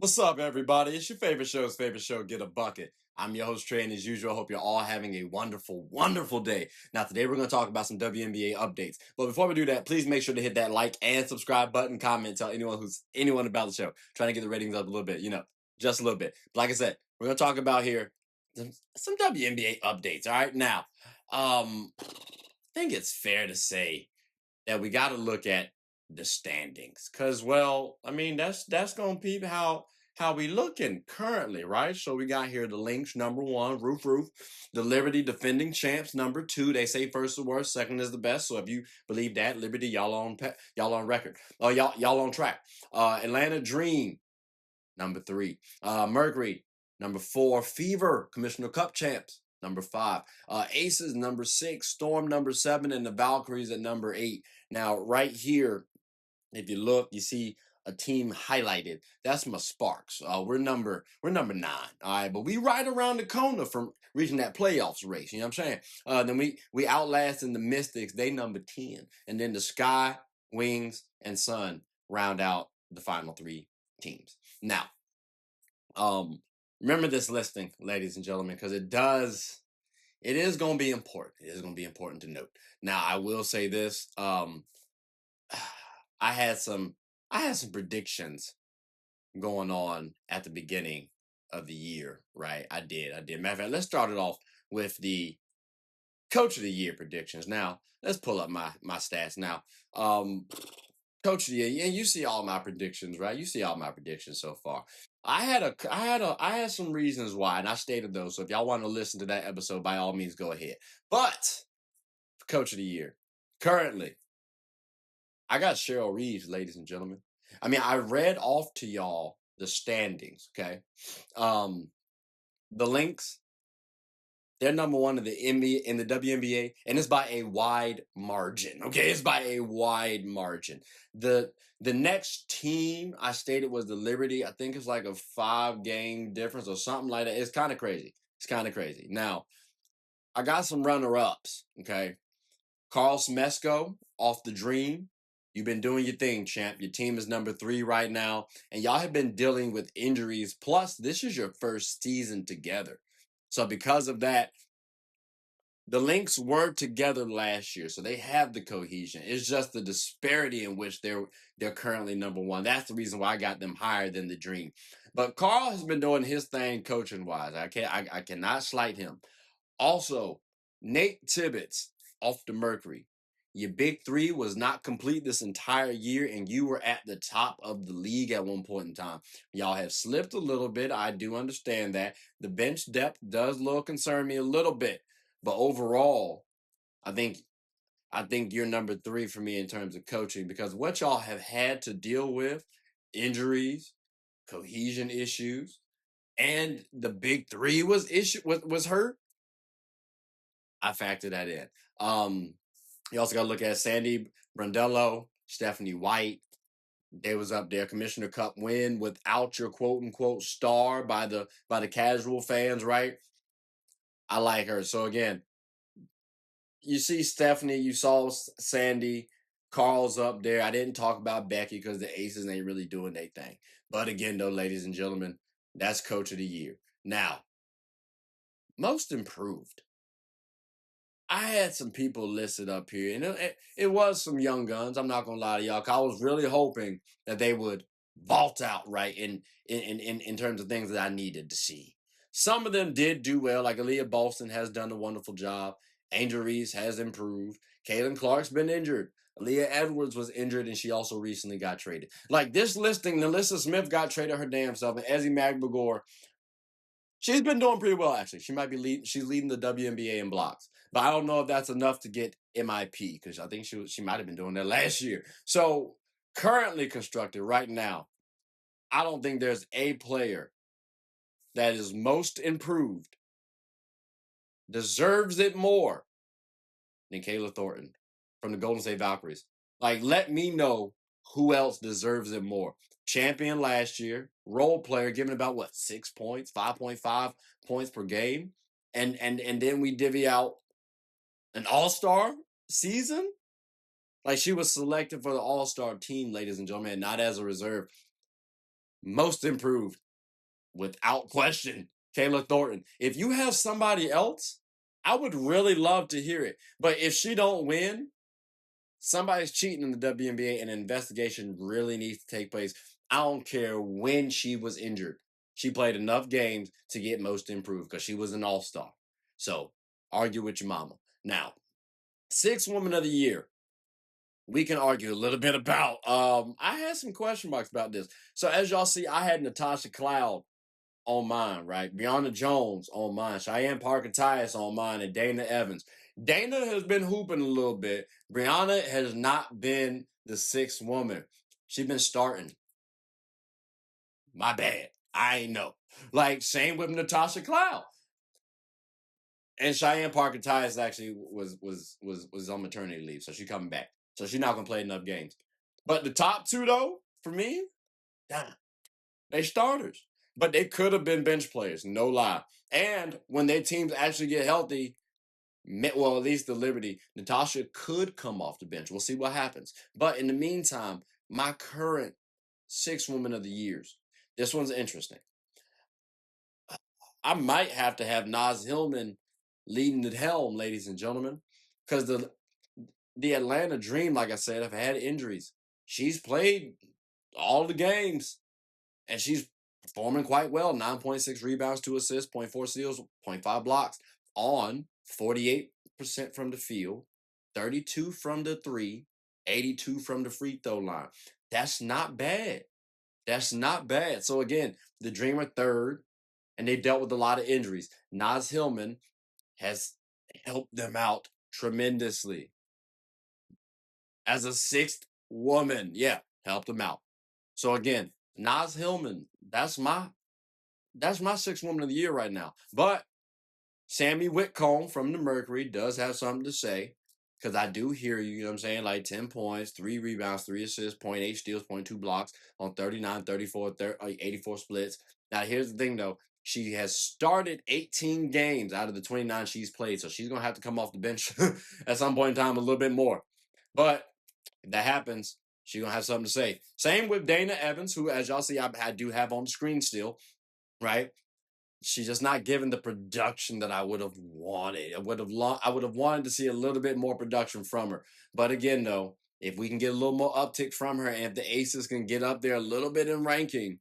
What's up, everybody? It's your favorite show, Get a Bucket. I'm your host, Trey, and as usual, I hope you're all having a wonderful, wonderful day. Now, today we're going to talk about some WNBA updates. But before we do that, please make sure to hit that like and subscribe button, comment, tell anyone about the show. Trying to get the ratings up a little bit, just a little bit. But like I said, we're going to talk about here some WNBA updates. All right, now, I think it's fair to say that we got to look at the standings, because that's gonna be how we looking currently, right? So we got here the Lynx number 1, roof, the Liberty defending champs number 2. They say first is the worst, second is the best. So if you believe that, Liberty, y'all on record, y'all on track. Atlanta Dream number 3, Mercury number 4, Fever Commissioner Cup champs number 5, Aces number 6, Storm number 7, and the Valkyries at number 8. Now, right here, if you look, you see a team highlighted. That's my Sparks. We're number 9. All right, but we right around the corner from reaching that playoffs race. You know what I'm saying? Then we outlasting the Mystics. They number 10, and then the Sky, Wings, and Sun round out the final 3 teams. Now, remember this listing, ladies and gentlemen, because it is going to be important. It is going to be important to note. Now, I will say this. I had some predictions going on at the beginning of the year, right? I did. Matter of fact, let's start it off with the Coach of the Year predictions. Now, let's pull up my stats now. Coach of the Year, and you see all my predictions, right? You see all my predictions so far. I had some reasons why, and I stated those. So if y'all want to listen to that episode, by all means, go ahead. But Coach of the Year, currently, I got Cheryl Reeve, ladies and gentlemen. I mean, I read off to y'all the standings, okay? The Lynx, they're number 1 in the WNBA, and it's by a wide margin. Okay, it's by a wide margin. The next team I stated was the Liberty. I think it's like a 5-game difference or something like that. It's kind of crazy. Now, I got some runner-ups. Okay, Karl Smesko off the Dream. You've been doing your thing, champ. Your team is number 3 right now, and y'all have been dealing with injuries. Plus, this is your first season together. So because of that, the Lynx were together last year, so they have the cohesion. It's just the disparity in which they're currently number 1. That's the reason why I got them higher than the Dream. But Karl has been doing his thing coaching wise. I cannot slight him. Also, Nate Tibbets off the Mercury. Your big 3 was not complete this entire year, and you were at the top of the league at one point in time. Y'all have slipped a little bit. I do understand that. The bench depth does concern me a little bit. But overall, I think you're number 3 for me in terms of coaching, because what y'all have had to deal with, injuries, cohesion issues, and the big 3 was hurt. I factor that in. You also got to look at Sandy Brandello, Stephanie White. They was up there. Commissioner Cup win without your quote unquote star by the casual fans, right? I like her. So again, you see Stephanie, you saw Sandy, Karl's up there. I didn't talk about Becky because the Aces ain't really doing their thing. But again, though, ladies and gentlemen, that's Coach of the Year. Now, most improved. I had some people listed up here, and it was some young guns. I'm not gonna lie to y'all, 'cause I was really hoping that they would vault out right in terms of things that I needed to see. Some of them did do well, like Aaliyah Boston has done a wonderful job. Angel Reese has improved. Caitlin Clark's been injured. Aaliyah Edwards was injured, and she also recently got traded. Like this listing, Nalissa Smith got traded her damn self, and Ezzie Magbagor, she's been doing pretty well, actually. She might be she's leading the WNBA in blocks. But I don't know if that's enough to get MIP, because I think she might have been doing that last year. So currently constructed right now, I don't think there's a player that is most improved, deserves it more than Kayla Thornton from the Golden State Valkyries. Like, let me know who else deserves it more. Champion last year, role player, giving about 6 points, 5.5 points per game, and then we divvy out an all-star season. Like, she was selected for the all-star team, ladies and gentlemen, not as a reserve. most improved, without question, Kayla Thornton. If you have somebody else, I would really love to hear it. But if she don't win, somebody's cheating in the WNBA and an investigation really needs to take place. I don't care when she was injured. She played enough games to get most improved because she was an all-star. So argue with your mama. Now, 6th Woman of the Year. We can argue a little bit about. I had some question marks about this. So as y'all see, I had Natasha Cloud on mine, right? Brianna Jones on mine. Cheyenne Parker-Tyus on mine, and Dana Evans. Dana has been hooping a little bit. Brianna has not been the 6th woman. She's been starting. My bad. I ain't know. Like, same with Natasha Cloud. And Cheyenne Parker-Tyus actually was on maternity leave, so she's coming back. So she's not gonna play enough games. But the top two, though, for me, damn, they starters. But they could have been bench players, no lie. And when their teams actually get healthy, well, at least the Liberty, Natasha could come off the bench. We'll see what happens. But in the meantime, my current 6th Woman of the Years. This one's interesting. I might have to have Naz Hillmon leading the helm, ladies and gentlemen, because the Atlanta Dream, like I said, have had injuries. She's played all the games, and she's performing quite well. 9.6 rebounds, 2 assists, 0.4 steals, 0.5 blocks on 48% from the field, 32 from the 3, 82 from the free throw line. That's not bad. That's not bad. So again, the Dream are 3rd, and they dealt with a lot of injuries. Naz Hillmon has helped them out tremendously. As a 6th woman, yeah, helped them out. So again, Naz Hillmon, that's my 6th Woman of the Year right now. But Sammy Whitcomb from the Mercury does have something to say, because I do hear you, you know what I'm saying? Like 10 points, 3 rebounds, 3 assists, 0.8 steals, 0.2 blocks on 39, 34, 84 splits. Now, here's the thing, though. She has started 18 games out of the 29 she's played, so she's going to have to come off the bench at some point in time a little bit more. But if that happens, she's going to have something to say. Same with Dana Evans, who, as y'all see, I do have on the screen still, right? She's just not given the production that I would have wanted. I would have wanted to see a little bit more production from her. But again, though, if we can get a little more uptick from her, and if the Aces can get up there a little bit in ranking,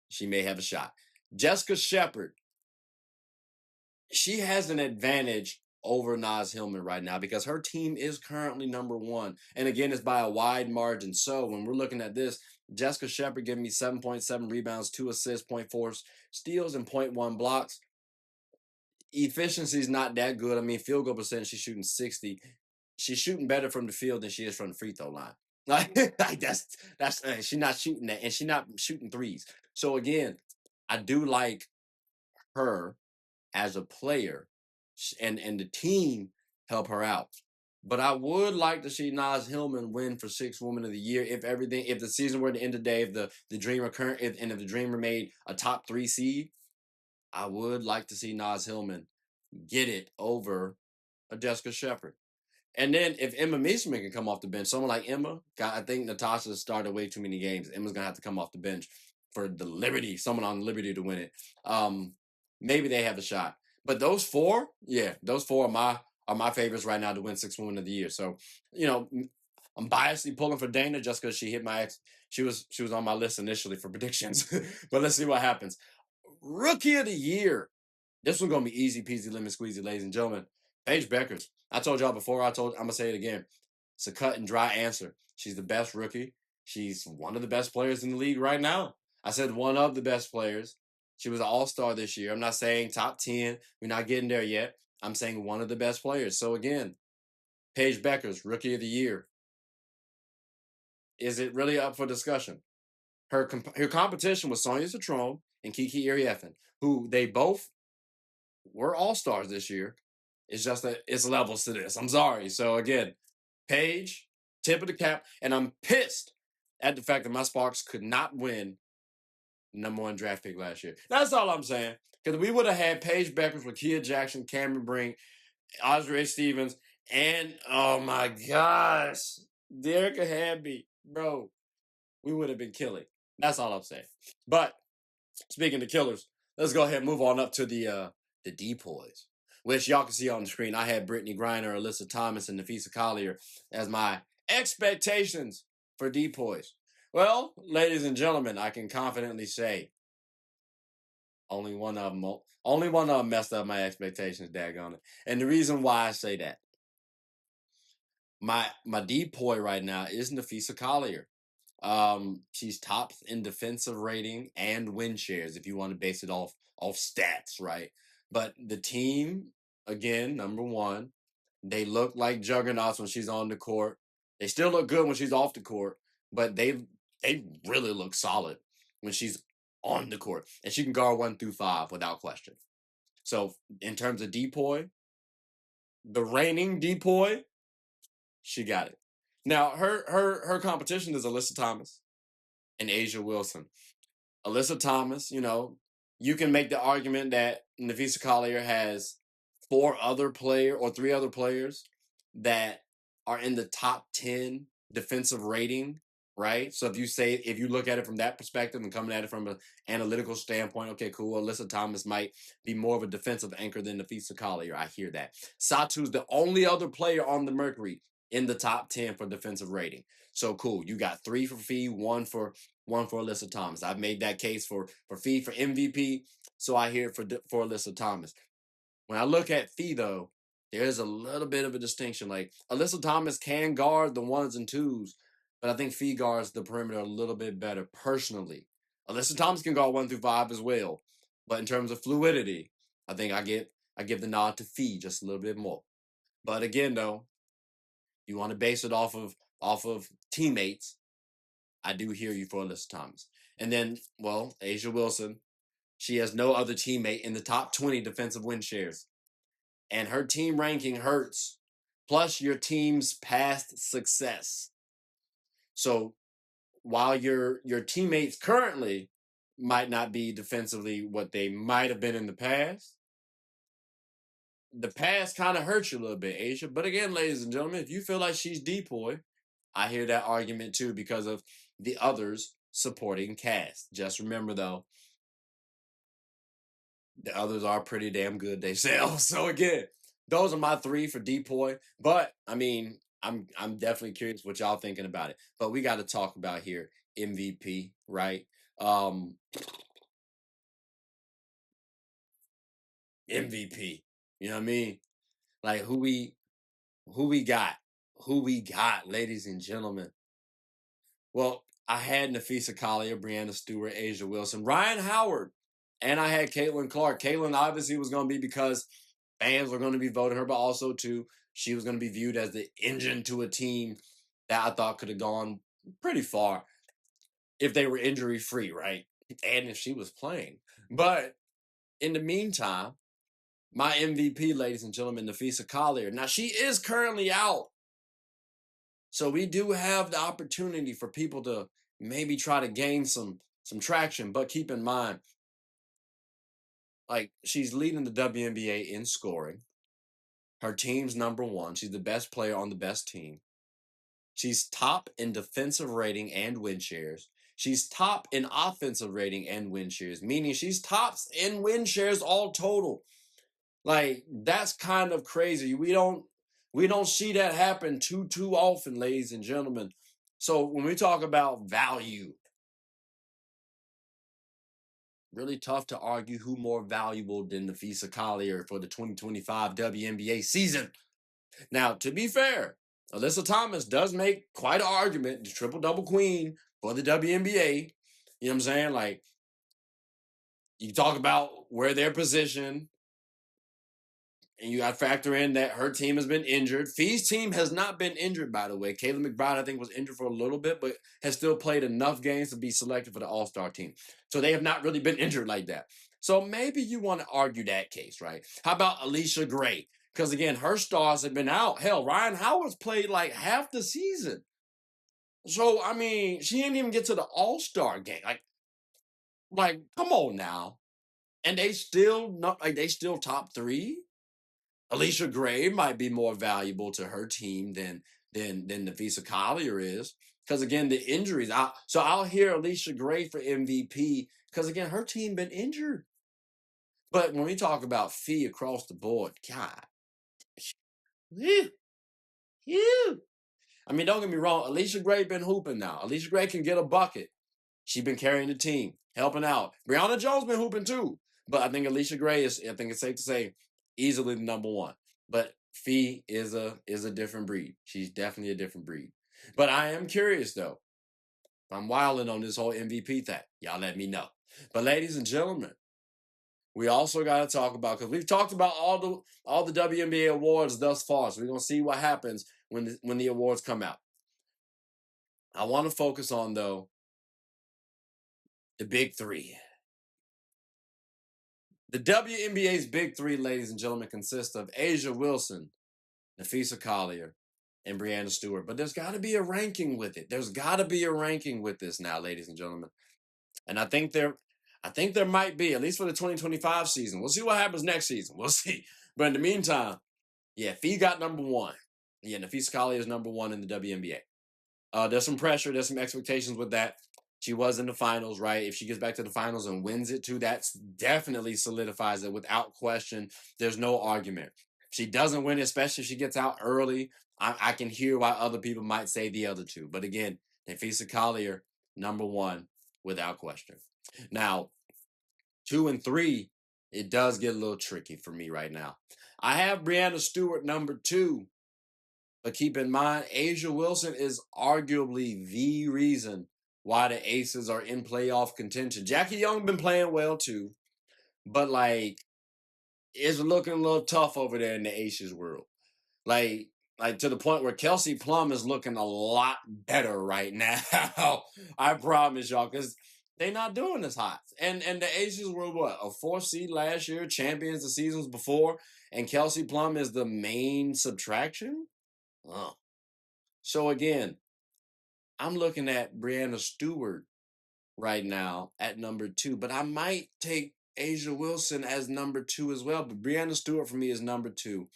she may have a shot. Jessica Shepard, she has an advantage over Naz Hillmon right now because her team is currently number 1. And again, it's by a wide margin. So when we're looking at this, Jessica Shepard giving me 7.7 rebounds, 2 assists, 0.4 steals, and 0.1 blocks. Efficiency is not that good. I mean, field goal percentage, she's shooting 60. She's shooting better from the field than she is from the free throw line. Like that's she's not shooting that, and she's not shooting threes. So again, I do like her as a player, and the team help her out. But I would like to see Naz Hillmon win for 6th Woman of the Year if the season were to end today, if the Dreamer if the Dreamer made a top 3 seed. I would like to see Naz Hillmon get it over a Jessica Shepard. And then if Emma Meesman can come off the bench, someone like Emma, I think Natasha started way too many games. Emma's going to have to come off the bench for the Liberty, someone on Liberty to win it. Maybe they have a shot. But those 4, those 4 are my favorites right now to win 6th Woman of the Year. So, you know, I'm biasly pulling for Dana just because she hit she was on my list initially for predictions. But let's see what happens. Rookie of the Year. This one's going to be easy peasy lemon squeezy, ladies and gentlemen. Paige Beckers. I told y'all before, I'm going to say it again. It's a cut and dry answer. She's the best rookie. She's one of the best players in the league right now. I said one of the best players. She was an all-star this year. I'm not saying top 10. We're not getting there yet. I'm saying one of the best players. So again, Paige Beckers, Rookie of the Year. Is it really up for discussion? Her competition was Sonia Citron and Kiki Iriefin, who they both were all-stars this year. It's just that it's levels to this. I'm sorry. So again, Paige, tip of the cap, and I'm pissed at the fact that my Sparks could not win number 1 draft pick last year. That's all I'm saying. Because we would have had Paige Beckers with Kia Jackson, Cameron Brink, Osre Stevens, and oh my gosh, Derek Hamby, bro. We would have been killing. That's all I'm saying. But speaking of killers, let's go ahead and move on up to the DPOYs, which y'all can see on the screen. I had Brittany Griner, Alyssa Thomas, and Napheesa Collier as my expectations for DPOYs. Well, ladies and gentlemen, I can confidently say only one of them messed up my expectations, daggone it. And the reason why I say that, my DPOY right now is Napheesa Collier. She's top in defensive rating and win shares if you want to base it off stats, right? But the team, again, number one, they look like juggernauts when she's on the court. They still look good when she's off the court, but they really look solid when she's on the court. And she can guard 1 through 5 without question. So in terms of DPOY, the reigning DPOY, she got it. Now her competition is Alyssa Thomas and A'ja Wilson. Alyssa Thomas, you can make the argument that Napheesa Collier has 3 other players that are in the top 10 defensive rating, right? So if you look at it from that perspective and coming at it from an analytical standpoint, okay, cool. Alyssa Thomas might be more of a defensive anchor than Napheesa Collier. I hear that. Satu's the only other player on the Mercury in the top 10 for defensive rating. So cool. You got 3 for Fee, 1 for Alyssa Thomas. I've made that case for Fee for MVP, so I hear it for Alyssa Thomas. When I look at Fee, though, there's a little bit of a distinction. Like, Alyssa Thomas can guard the 1s and 2s, but I think Fee guards the perimeter a little bit better personally. Alyssa Thomas can guard 1 through 5 as well, but in terms of fluidity, I think I give the nod to Fee just a little bit more. But again, though, you want to base it off of teammates. I do hear you for Alyssa Thomas. And then, well, A'ja Wilson, she has no other teammate in the top 20 defensive win shares. And her team ranking hurts, plus your team's past success. So while your teammates currently might not be defensively what they might have been in the past kind of hurts you a little bit, A'ja. But again, ladies and gentlemen, if you feel like she's DPOY, I hear that argument too because of the others supporting cast. Just remember, though, the others are pretty damn good themselves. So again, those are my 3 for DPOY. But I mean, I'm definitely curious what y'all thinking about it. But we got to talk about here MVP, right? MVP. You know what I mean? Like who we got? Who we got, ladies and gentlemen? Well, I had Napheesa Collier, Breanna Stewart, A'ja Wilson, Ryan Howard, and I had Caitlin Clark. Caitlin obviously was going to be because fans were going to be voting her, but also too, she was going to be viewed as the engine to a team that I thought could have gone pretty far if they were injury free, right? And if she was playing. But in the meantime, my MVP, ladies and gentlemen, Napheesa Collier. Now she is currently out. So we do have the opportunity for people to maybe try to gain some traction, but keep in mind, like, she's leading the WNBA in scoring. Her team's number 1. She's the best player on the best team. She's top in defensive rating and win shares. She's top in offensive rating and win shares, meaning she's tops in win shares all total. Like, that's kind of crazy. We don't see that happen too often, ladies and gentlemen. So when we talk about value, really tough to argue who more valuable than Napheesa Collier for the 2025 WNBA season. Now, to be fair, Alyssa Thomas does make quite an argument, the triple-double queen for the WNBA. You know what I'm saying? Like, you talk about where they're positioned, and you got to factor in that her team has been injured. Fee's team has not been injured, by the way. Kayla McBride, I think, was injured for a little bit, but has still played enough games to be selected for the All-Star team. So they have not really been injured like that. So maybe you want to argue that case, right? How about Alicia Gray? Because, again, her stars have been out. Hell, Ryan Howard's played like half the season. So, I mean, she didn't even get to the All-Star game. Like, come on now. And they still top 3? Alicia Gray might be more valuable to her team than Napheesa Collier is. Because again, the injuries. I'll hear Alicia Gray for MVP because again, her team been injured. But when we talk about fee across the board, God, phew, phew. I mean, don't get me wrong. Alicia Gray been hooping now. Alicia Gray can get a bucket. She been carrying the team, helping out. Brianna Jones been hooping too. But I think Alicia Gray is, I think it's safe to say, easily the number one. But Fee is a different breed. She's definitely a different breed. But I am curious though. I'm wilding on this whole MVP thing. Y'all let me know. But ladies and gentlemen, we also got to talk about, because we've talked about all the WNBA awards thus far. So we're gonna see what happens when the awards come out. I want to focus on though the big three. The WNBA's big three, ladies and gentlemen, consist of A'ja Wilson, Napheesa Collier, and Breanna Stewart. But there's got to be a ranking with it. There's got to be a ranking with this now, ladies and gentlemen. And I think there might be, at least for the 2025 season. We'll see what happens next season. We'll see. But in the meantime, yeah, Fee got number one. Yeah, Napheesa Collier is number one in the WNBA. There's some pressure. There's some expectations with that. She was in the finals, right? If she gets back to the finals and wins it too, that definitely solidifies it without question. There's no argument. If she doesn't win it, especially if she gets out early, I can hear why other people might say the other two. But again, Napheesa Collier, number one, without question. Now, 2 and 3, it does get a little tricky for me right now. I have Breanna Stewart number 2. But keep in mind, A'ja Wilson is arguably the reason why the Aces are in playoff contention. Jackie Young been playing well too, but like it's looking a little tough over there in the Aces world. Like to the point where Kelsey Plum is looking a lot better right now. I promise y'all, because they're not doing this hot. And the Aces were what, a 4th seed last year, champions the seasons before, and Kelsey Plum is the main subtraction. Oh. So again, I'm looking at Breanna Stewart right now at number 2, but I might take A'ja Wilson as number 2 as well. But Breanna Stewart for me is number 2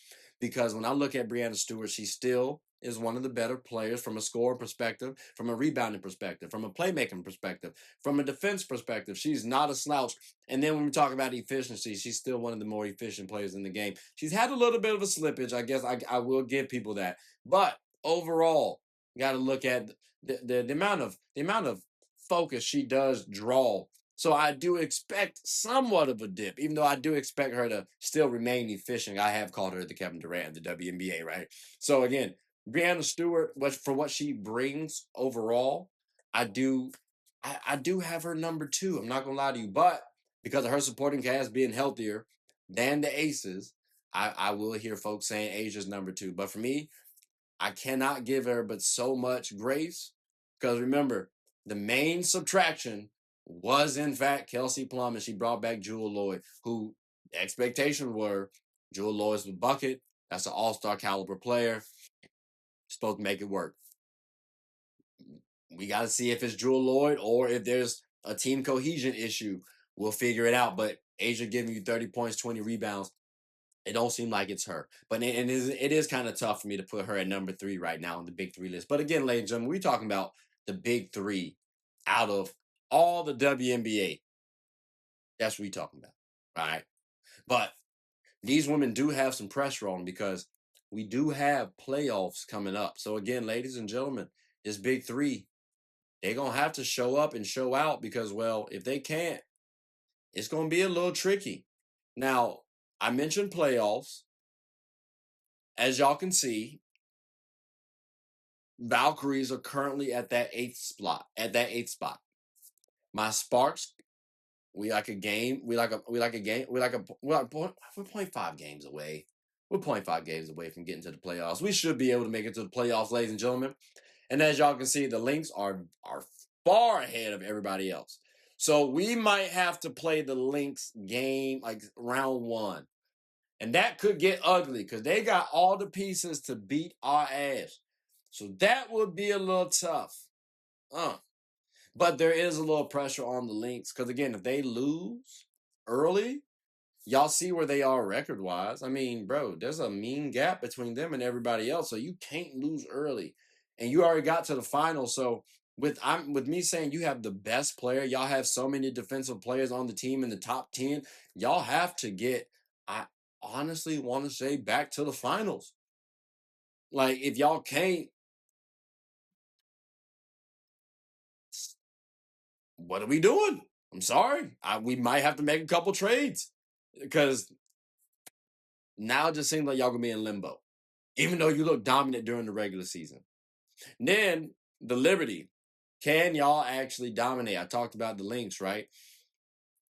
because when I look at Breanna Stewart, she still is one of the better players from a scoring perspective, from a rebounding perspective, from a playmaking perspective, from a defense perspective. She's not a slouch. And then when we talk about efficiency, she's still one of the more efficient players in the game. She's had a little bit of a slippage. I guess I will give people that. But overall, you got to look at the amount of focus she does draw. So I do expect somewhat of a dip, even though I do expect her to still remain efficient. I have called her the Kevin Durant of the WNBA, right? So again, Breanna Stewart, for what she brings overall, I do have her number 2. I'm not gonna lie to you, but because of her supporting cast being healthier than the Aces, I will hear folks saying Asia's number 2. But for me, I cannot give her but so much grace because remember, the main subtraction was in fact Kelsey Plum, and she brought back Jewell Loyd, who the expectations were Jewell Loyd's the bucket. That's an all-star caliber player. Supposed to make it work. We got to see if it's Jewell Loyd or if there's a team cohesion issue. We'll figure it out. But A'ja giving you 30 points, 20 rebounds. It don't seem like it's her. But it is kind of tough for me to put her at number 3 right now on the big 3 list. But again, ladies and gentlemen, we're talking about the big 3 out of all the WNBA. That's what we're talking about. All right. But these women do have some pressure on them because we do have playoffs coming up. So again, ladies and gentlemen, this big 3, they're going to have to show up and show out because, well, if they can't, it's going to be a little tricky. Now, I mentioned playoffs. As y'all can see, Valkyries are currently at that 8th spot. My Sparks, we're 0.5 games away. We're 0.5 games away from getting to the playoffs. We should be able to make it to the playoffs, ladies and gentlemen. And as y'all can see, the Lynx are far ahead of everybody else. So we might have to play the Lynx game like round 1. And that could get ugly because they got all the pieces to beat our ass. So that would be a little tough. But there is a little pressure on the Lynx because, again, if they lose early, y'all see where they are record-wise. I mean, bro, there's a mean gap between them and everybody else, so you can't lose early. and you already got to the final. So with me saying you have the best player, y'all have so many defensive players on the team in the top 10. Y'all have to get, I honestly want to say, back to the finals. Like, if y'all can't, what are we doing? I'm sorry. We might have to make a couple trades because now it just seems like y'all gonna be in limbo, even though you look dominant during the regular season. Then the Liberty, can y'all actually dominate? I talked about the Lynx, right?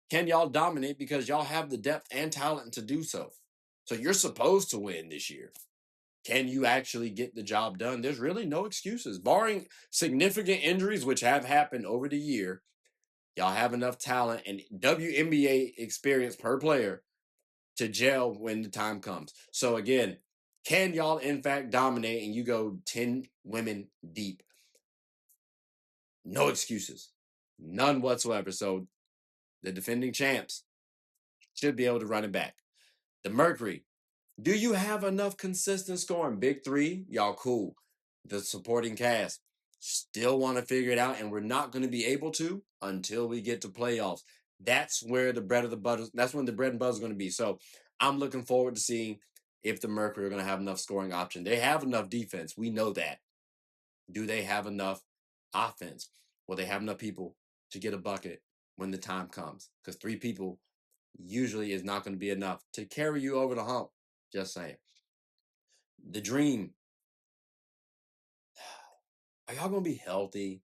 Can y'all dominate because y'all have the depth and talent to do so? So you're supposed to win this year. Can you actually get the job done? There's really no excuses, barring significant injuries, which have happened over the year. Y'all have enough talent and WNBA experience per player to gel when the time comes. So again, can y'all in fact dominate and you go 10 women deep? No excuses. None whatsoever. So the defending champs should be able to run it back. The Mercury, do you have enough consistent scoring? Big three, y'all cool. The supporting cast still want to figure it out, and we're not going to be able to until we get to playoffs. That's where the bread of the butter. That's when the bread and butter is going to be. So I'm looking forward to seeing if the Mercury are going to have enough scoring option. They have enough defense. We know that. Do they have enough offense? Will they have enough people to get a bucket when the time comes? Because 3 people usually is not going to be enough to carry you over the hump. Just saying. The Dream. Are y'all going to be healthy?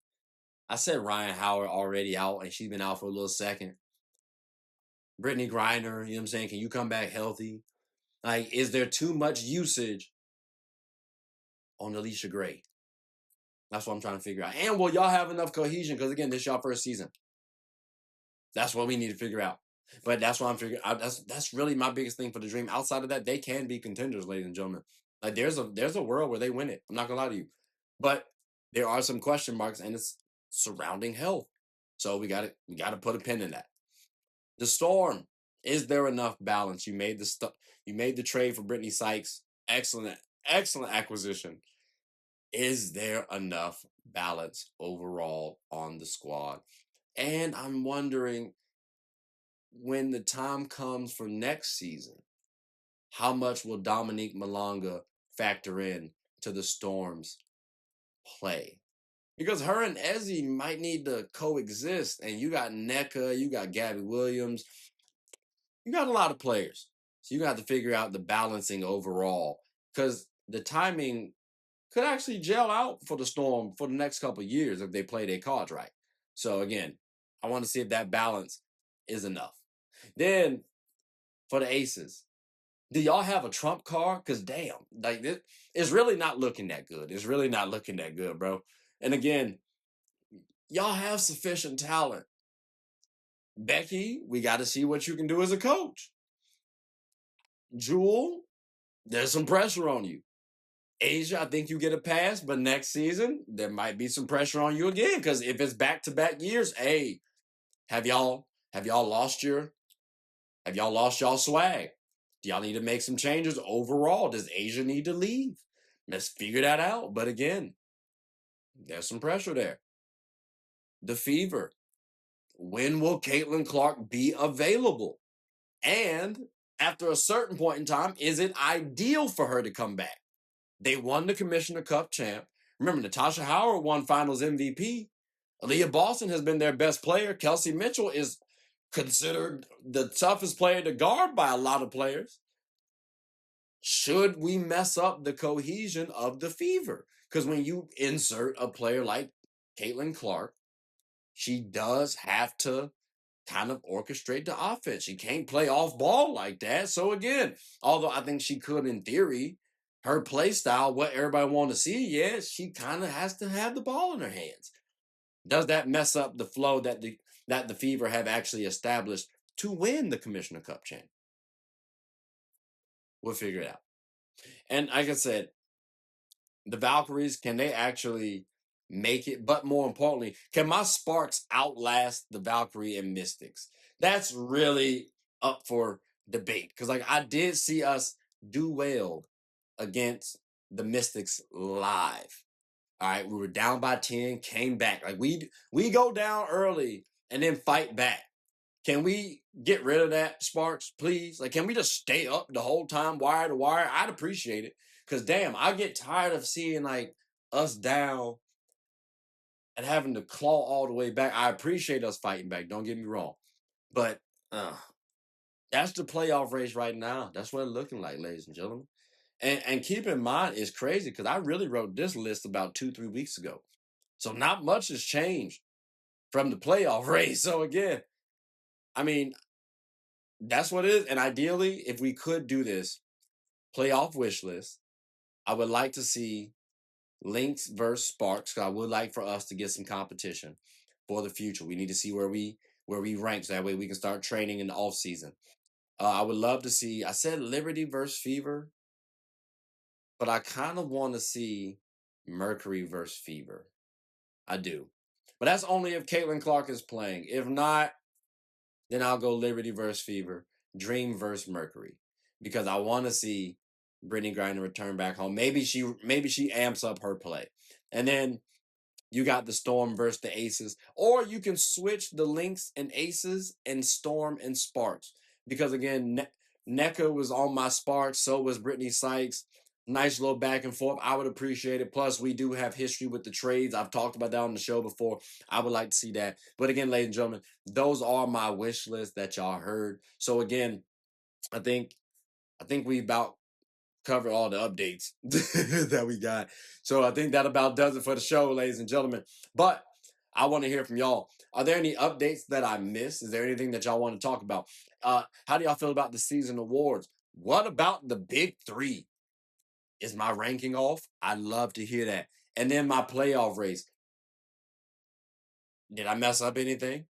I said Ryan Howard already out, and she's been out for a little second. Brittany Griner, you know what I'm saying? Can you come back healthy? Like, is there too much usage on Alicia Gray? That's what I'm trying to figure out. And will y'all have enough cohesion? Because again, this is y'all first season. That's what we need to figure out. But that's what I'm figuring out. That's really my biggest thing for the Dream. Outside of that, they can be contenders, ladies and gentlemen. Like, there's a world where they win it. I'm not gonna lie to you. But there are some question marks, and it's surrounding health. So we gotta put a pin in that. The Storm. Is there enough balance? You made the trade for Brittany Sykes. Excellent acquisition. Is there enough balance overall on the squad? And I'm wondering, when the time comes for next season, how much will Dominique Malonga factor in to the Storm's play? Because her and Ezzy might need to coexist, and you got NECA, you got Gabby Williams, you got a lot of players. So you got to figure out the balancing overall, because the timing could actually gel out for the Storm for the next couple of years if they play their cards right. So again, I want to see if that balance is enough. Then for the Aces, do y'all have a trump card? Because damn, like this, it's really not looking that good. It's really not looking that good, bro. And again, y'all have sufficient talent. Becky, we got to see what you can do as a coach. Jewel, there's some pressure on you. Asia, I think you get a pass, but next season there might be some pressure on you again. Because if it's back-to-back years, hey, have y'all lost y'all swag? Do y'all need to make some changes overall? Does Asia need to leave? Let's figure that out. But again, there's some pressure there. The Fever. When will Caitlin Clark be available? And after a certain point in time, is it ideal for her to come back? They won the Commissioner Cup champ. Remember, Natasha Howard won Finals MVP. Aaliyah Boston has been their best player. Kelsey Mitchell is considered the toughest player to guard by a lot of players. Should we mess up the cohesion of the Fever? Because when you insert a player like Caitlin Clark, she does have to kind of orchestrate the offense. She can't play off ball like that. So again, although I think she could in theory, her play style, what everybody want to see, yes, she kind of has to have the ball in her hands. Does that mess up the flow that the Fever have actually established to win the Commissioner Cup champ? We'll figure it out. And like I said, the Valkyries, can they actually make it? But more importantly, can my Sparks outlast the Valkyrie and Mystics? That's really up for debate. Because like I did see us do well against the Mystics live. All right, we were down by 10, came back. Like we go down early and then fight back. Can we get rid of that, Sparks, please? Like, can we just stay up the whole time, wire to wire? I'd appreciate it. Cause damn, I get tired of seeing like us down and having to claw all the way back. I appreciate us fighting back. Don't get me wrong, but that's the playoff race right now. That's what it's looking like, ladies and gentlemen. And keep in mind, it's crazy because I really wrote this list about 2-3 weeks ago. So not much has changed from the playoff race. So again, I mean, that's what it is. And ideally, if we could do this playoff wish list, I would like to see Lynx versus Sparks. Because I would like for us to get some competition for the future. We need to see where we rank, so that way we can start training in the off season. I would love to see. I said Liberty versus Fever, but I kind of want to see Mercury versus Fever. I do, but that's only if Caitlin Clark is playing. If not, then I'll go Liberty versus Fever, Dream versus Mercury, because I want to see Brittany Griner return back home. Maybe she amps up her play, and then you got the Storm versus the Aces, or you can switch the Lynx and Aces and Storm and Sparks, because again, NECA was on my Sparks, so was Brittany Sykes. Nice little back and forth. I would appreciate it. Plus, we do have history with the trades. I've talked about that on the show before. I would like to see that. But again, ladies and gentlemen, those are my wish lists that y'all heard. So again, I think we about covered all the updates that we got. So I think that about does it for the show, ladies and gentlemen. But I want to hear from y'all. Are there any updates that I missed? Is there anything that y'all want to talk about? How do y'all feel about the season awards? What about the big three? Is my ranking off? I'd love to hear that. And then my playoff race. Did I mess up anything?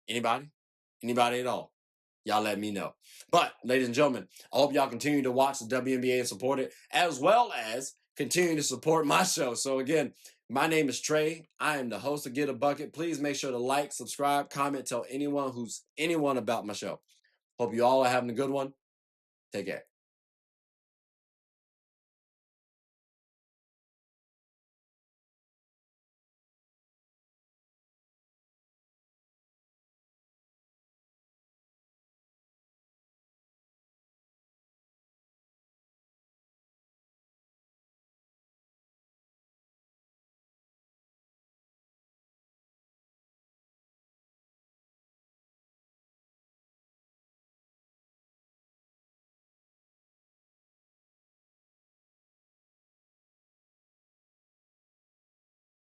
Anybody? Anybody at all? Y'all let me know. But, ladies and gentlemen, I hope y'all continue to watch the WNBA and support it, as well as continue to support my show. So, again, my name is Trey. I am the host of Get a Bucket. Please make sure to like, subscribe, comment, tell anyone about my show. Hope you all are having a good one. Take care.